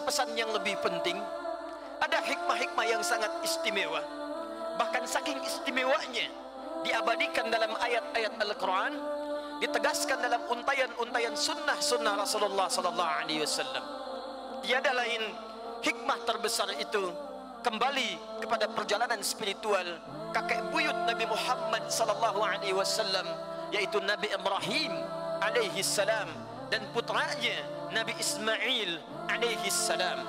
pesan-pesan yang lebih penting, ada hikmah-hikmah yang sangat istimewa. Bahkan saking istimewanya diabadikan dalam ayat-ayat Al-Quran, ditegaskan dalam untayan-untayan sunnah-sunnah Rasulullah sallallahu alaihi wasallam. Tiada lain hikmah terbesar itu kembali kepada perjalanan spiritual kakek buyut Nabi Muhammad sallallahu alaihi wasallam, yaitu Nabi Ibrahim alaihi salam dan putranya Nabi Ismail alaihi salam.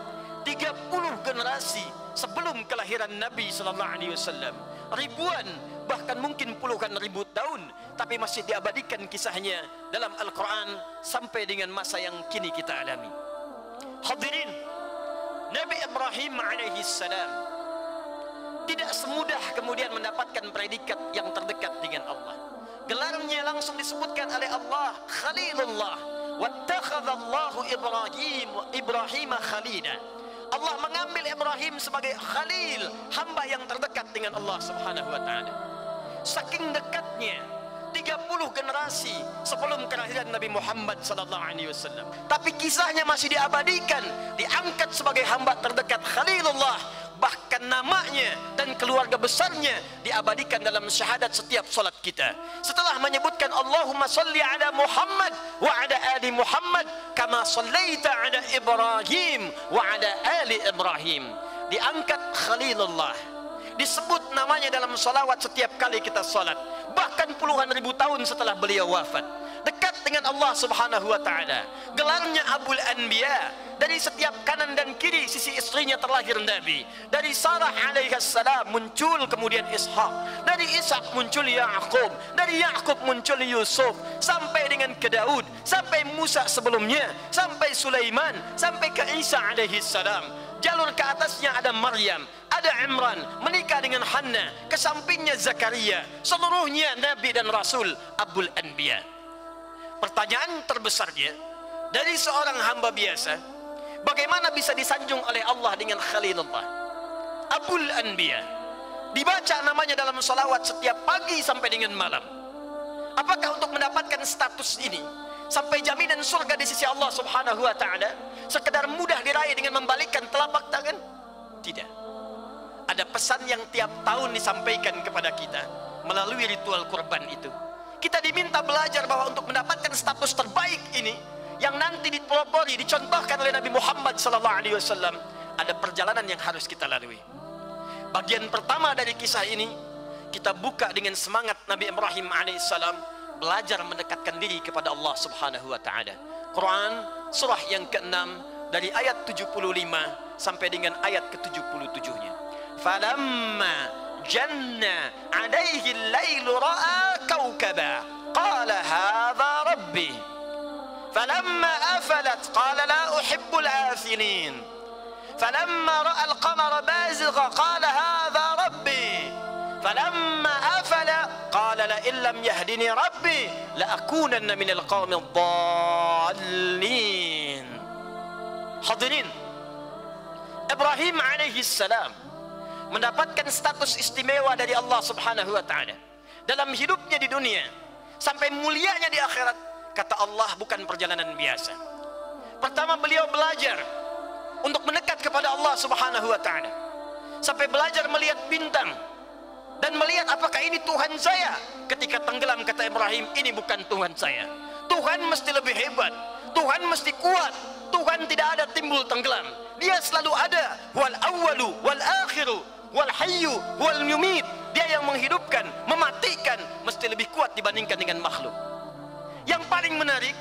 30 generasi sebelum kelahiran Nabi sallallahu alaihi wasallam, ribuan bahkan mungkin puluhan ribu tahun, tapi masih diabadikan kisahnya dalam Al-Quran sampai dengan masa yang kini kita alami. Hadirin, Nabi Ibrahim alaihi salam tidak semudah kemudian mendapatkan predikat yang terdekat dengan Allah. Gelarnya langsung disebutkan oleh Allah Khalilullah. Wattakhadallahu Ibrahim khalila. Allah mengambil Ibrahim sebagai khalil, hamba yang terdekat dengan Allah Subhanahu wa taala. Saking dekatnya 30 generasi sebelum kelahiran Nabi Muhammad sallallahu alaihi wasallam, tapi kisahnya masih diabadikan, diangkat sebagai hamba terdekat Khalilullah. Bahkan namanya dan keluarga besarnya diabadikan dalam syahadat setiap salat kita. Setelah menyebutkan Allahumma salli ala Muhammad wa ala ali Muhammad kama sallaita ala Ibrahim wa ala ali Ibrahim, diangkat Khalilullah, disebut namanya dalam salawat setiap kali kita salat, bahkan puluhan ribu tahun setelah beliau wafat, dekat dengan Allah Subhanahu wa taala. Gelarnya Abul Anbiya. Dari setiap kanan dan kiri sisi istrinya terlahir Nabi. Dari Sarah alaihissalam muncul kemudian Ishak. Dari Ishak muncul Ya'qub. Dari Ya'qub muncul Yusuf. Sampai dengan ke Daud. Sampai Musa sebelumnya. Sampai Sulaiman. Sampai ke Isa alaihissalam. Jalur ke atasnya ada Maryam, ada Imran, menikah dengan Hanna. Kesampingnya Zakaria. Seluruhnya Nabi dan Rasul Abul Anbiya. Pertanyaan terbesarnya, dari seorang hamba biasa, bagaimana bisa disanjung oleh Allah dengan Khalilullah, Abul Anbiya, dibaca namanya dalam salawat setiap pagi sampai dengan malam? Apakah untuk mendapatkan status ini sampai jaminan surga di sisi Allah Subhanahu wa taala sekedar mudah diraih dengan membalikkan telapak tangan? Tidak. Ada pesan yang tiap tahun disampaikan kepada kita melalui ritual kurban itu. Kita diminta belajar bahwa untuk mendapatkan status terbaik ini, yang nanti dipelopori, dicontohkan oleh Nabi Muhammad SAW, ada perjalanan yang harus kita lalui. Bagian pertama dari kisah ini, kita buka dengan semangat Nabi Ibrahim alaihissalam belajar mendekatkan diri kepada Allah Subhanahu wa taala. Quran surah yang ke-6 dari ayat 75 sampai dengan ayat ke-77-nya. Falamma janna alaihi al-lailu ra'a kawkaba qala hadha rabbi falamma afalat qala la uhibbul afilin falamma ra'a al-qamara bazigha qala hadha rabbi falamma afala qala la illam yahdini rabbi la akunanna minal qawmid dhallin. Hadirin, Ibrahim alaihi salam mendapatkan status istimewa dari Allah Subhanahu wa taala dalam hidupnya di dunia sampai mulianya di akhirat. Kata Allah, bukan perjalanan biasa. Pertama, beliau belajar untuk mendekat kepada Allah Subhanahu wa taala sampai belajar melihat bintang dan melihat apakah ini Tuhan saya. Ketika tenggelam, kata Ibrahim, ini bukan Tuhan saya. Tuhan mesti lebih hebat, Tuhan mesti kuat, Tuhan tidak ada timbul tenggelam, Dia selalu ada. Wal awwalu wal akhiru wal hayyu wal yumit. Dia yang menghidupkan, mematikan, mesti lebih kuat dibandingkan dengan makhluk. Yang paling menarik,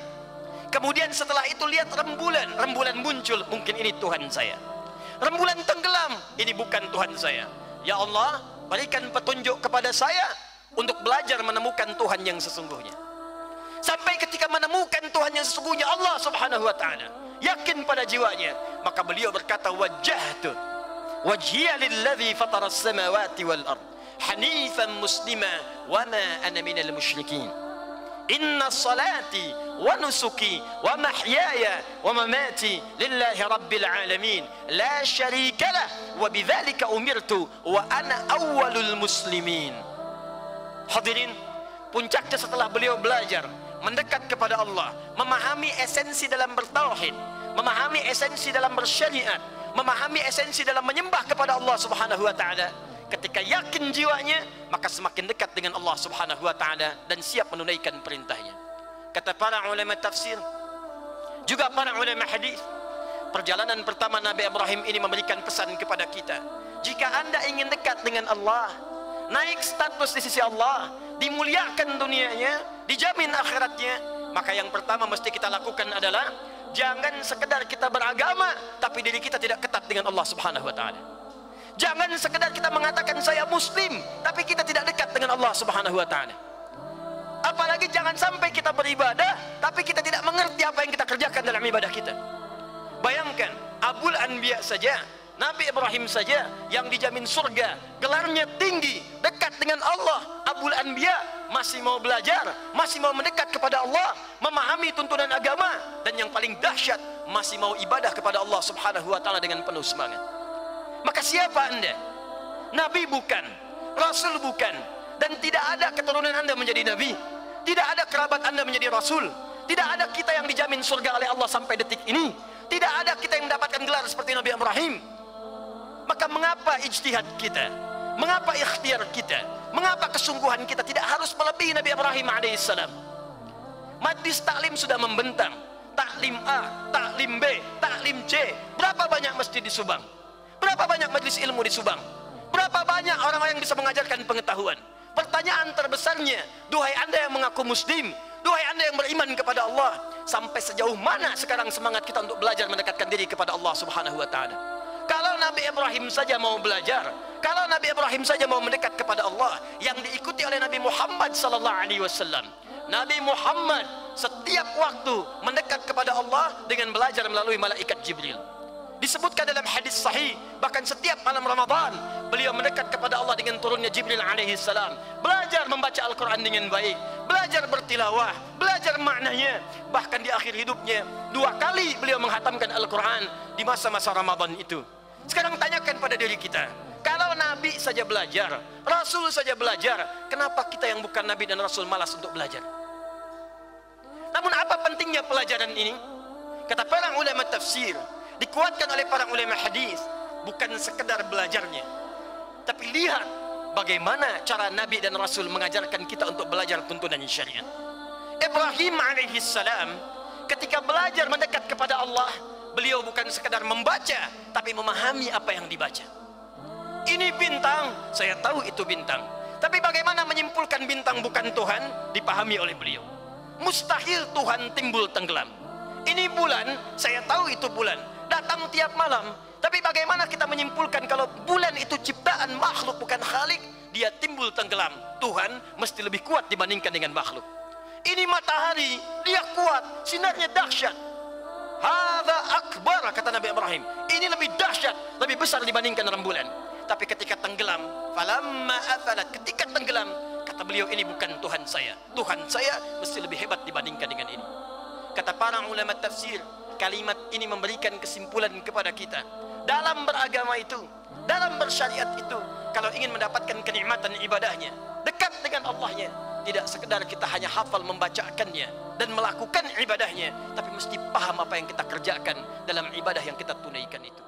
kemudian setelah itu lihat rembulan. Rembulan muncul, mungkin ini Tuhan saya. Rembulan tenggelam, ini bukan Tuhan saya. Ya Allah, berikan petunjuk kepada saya untuk belajar menemukan Tuhan yang sesungguhnya. Sampai ketika menemukan Tuhan yang sesungguhnya, Allah Subhanahu wa taala, yakin pada jiwanya, maka beliau berkata, wajjahtu wajhiya lilladzi fatara as-samawati wal ard hanifan muslima wa ma ana minal musyrikin. Inna salati wa nusuki wa mahyaya wa mamati lillahi rabbil alamin la syarika lah wa bidzalika umirtu wa ana awwalul muslimin. Hadirin, puncaknya setelah beliau belajar mendekat kepada Allah, memahami esensi dalam bertauhid, memahami esensi dalam bersyariat, memahami esensi dalam menyembah kepada Allah Subhanahu wa taala. Ketika yakin jiwanya, maka semakin dekat dengan Allah Subhanahu wa taala dan siap menunaikan perintahnya. Kata para ulama tafsir, juga para ulama hadis, perjalanan pertama Nabi Ibrahim ini memberikan pesan kepada kita. Jika Anda ingin dekat dengan Allah, naik status di sisi Allah, dimuliakan dunianya, dijamin akhiratnya, maka yang pertama mesti kita lakukan adalah jangan sekedar kita beragama tapi diri kita tidak ketat dengan Allah Subhanahu wa taala. Jangan sekedar kita mengatakan saya muslim tapi kita tidak dekat dengan Allah Subhanahu wa taala. Apalagi jangan sampai kita beribadah tapi kita tidak mengerti apa yang kita kerjakan dalam ibadah kita. Bayangkan, Abul Anbiya saja, Nabi Ibrahim saja yang dijamin surga, gelarnya tinggi, dekat dengan Allah. Abul Anbiya masih mau belajar, masih mau mendekat kepada Allah, memahami tuntunan agama, dan yang paling dahsyat masih mau ibadah kepada Allah Subhanahu wa taala dengan penuh semangat. Maka siapa Anda? Nabi bukan, Rasul bukan, dan tidak ada keturunan Anda menjadi Nabi, tidak ada kerabat Anda menjadi Rasul, tidak ada kita yang dijamin surga oleh Allah sampai detik ini, tidak ada kita yang mendapatkan gelar seperti Nabi Ibrahim. Maka mengapa ijtihad kita, mengapa ikhtiar kita, mengapa kesungguhan kita tidak harus melebihi Nabi Ibrahim alaihissalam? Majlis taklim sudah membentang, taklim A, taklim B, taklim C. Berapa banyak masjid di Subang? Berapa banyak majlis ilmu di Subang? Berapa banyak orang-orang yang bisa mengajarkan pengetahuan? Pertanyaan terbesarnya, duhai Anda yang mengaku muslim, duhai Anda yang beriman kepada Allah, sampai sejauh mana sekarang semangat kita untuk belajar mendekatkan diri kepada Allah Subhanahu wa taala? Kalau Nabi Ibrahim saja mau belajar, kalau Nabi Ibrahim saja mau mendekat kepada Allah, yang diikuti oleh Nabi Muhammad sallallahu alaihi wasallam. Nabi Muhammad setiap waktu mendekat kepada Allah dengan belajar melalui malaikat Jibril. Disebutkan dalam hadis sahih, bahkan setiap malam Ramadan beliau mendekat kepada Allah dengan turunnya Jibril alaihi salam, belajar membaca Al-Quran dengan baik, belajar bertilawah, belajar maknanya. Bahkan di akhir hidupnya 2 kali beliau menghatamkan Al-Quran di masa-masa Ramadan itu. Sekarang tanyakan pada diri kita, kalau Nabi saja belajar, Rasul saja belajar, kenapa kita yang bukan Nabi dan Rasul malas untuk belajar? Namun apa pentingnya pelajaran ini? Kata para ulama tafsir, dikuatkan oleh para ulama hadis, bukan sekedar belajarnya, tapi lihat bagaimana cara Nabi dan Rasul mengajarkan kita untuk belajar tuntunan syariat. Ibrahim alaihissalam ketika belajar mendekat kepada Allah, beliau bukan sekedar membaca, tapi memahami apa yang dibaca. Ini bintang, saya tahu itu bintang, tapi bagaimana menyimpulkan bintang bukan Tuhan, dipahami oleh beliau. Mustahil Tuhan timbul tenggelam. Ini bulan, saya tahu itu bulan, datang tiap malam, tapi bagaimana kita menyimpulkan kalau bulan itu ciptaan makhluk bukan khalik, dia timbul tenggelam? Tuhan mesti lebih kuat dibandingkan dengan makhluk. Ini matahari, dia kuat, sinarnya dahsyat. Hadza akbar, kata Nabi Ibrahim, ini lebih dahsyat, lebih besar dibandingkan rembulan. Tapi ketika tenggelam, falamma afalat, ketika tenggelam, kata beliau, ini bukan Tuhan saya. Tuhan saya mesti lebih hebat dibandingkan dengan ini. Kata para ulama tafsir, kalimat ini memberikan kesimpulan kepada kita dalam beragama itu, dalam bersyariat itu. Kalau ingin mendapatkan kenikmatan ibadahnya, dekat dengan Allahnya, tidak sekedar kita hanya hafal membacakannya dan melakukan ibadahnya, tapi mesti paham apa yang kita kerjakan dalam ibadah yang kita tunaikan itu.